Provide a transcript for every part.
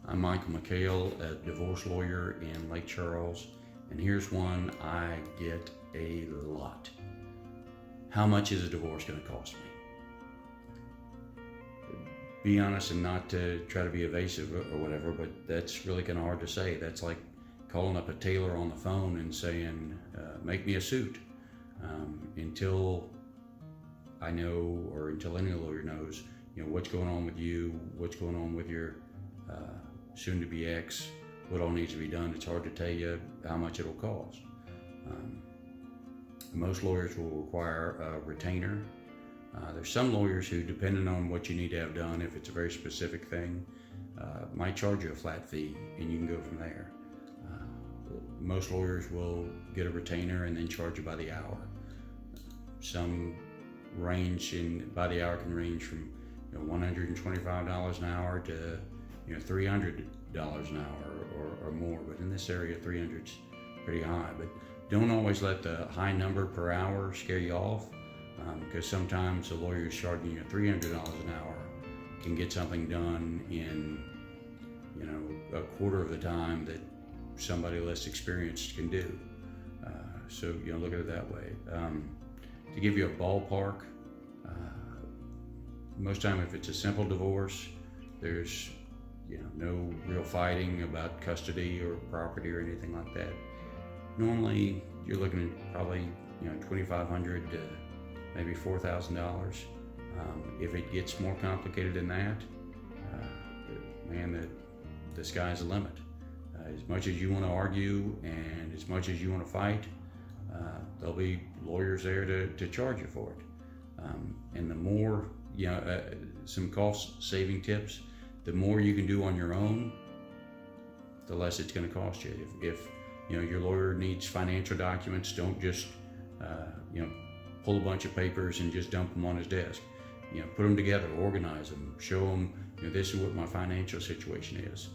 I'm Michael McHale, a divorce lawyer in Lake Charles, and here's one I get a lot. How much is a divorce going to cost me? Be honest, and not to try to be evasive or whatever, but that's really kind of hard to say. That's like calling up a tailor on the phone and saying, make me a suit. Until I know, or until any lawyer knows, what's going on with you, what's going on with your soon-to-be ex, what all needs to be done, it's hard to tell you how much it'll cost. Most lawyers will require a retainer. There's some lawyers who, depending on what you need to have done, if it's a very specific thing, might charge you a flat fee, and you can go from there. Most lawyers will get a retainer and then charge you by the hour. Some range by the hour can range from $125 an hour to $300 an hour or more. But in this area, 300's pretty high. But don't always let the high number per hour scare you off, because sometimes a lawyer who's charging you $300 an hour can get something done in a quarter of the time that somebody less experienced can do. So look at it that way. To give you a ballpark, most time if it's a simple divorce, there's no real fighting about custody or property or anything like that. Normally you're looking at probably $2,500 to maybe $4,000. If it gets more complicated than that, the sky's the limit. As much as you want to argue and as much as you want to fight, there'll be lawyers there to charge you for it. And the more, some cost-saving tips, the more you can do on your own, the less it's going to cost you. If your lawyer needs financial documents, don't just pull a bunch of papers and just dump them on his desk. Put them together, organize them, show them this is what my financial situation is.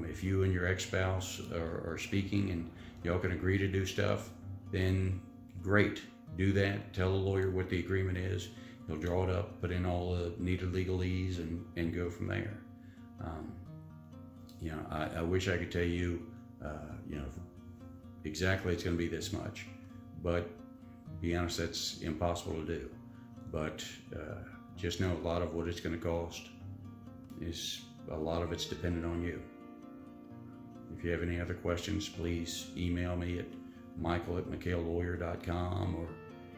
If you and your ex-spouse are speaking and y'all can agree to do stuff, then great, do that. Tell the lawyer what the agreement is. He'll draw it up, put in all the needed legalese, and go from there. I wish I could tell you, exactly it's going to be this much, but be honest, that's impossible to do. But just know a lot of what it's going to cost is, a lot of it's dependent on you. If you have any other questions, please email me at michael@mchallelawyer.com, or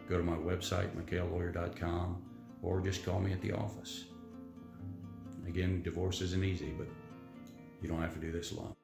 go to my website, mchallelawyer.com, or just call me at the office. Again, divorce isn't easy, but you don't have to do this alone.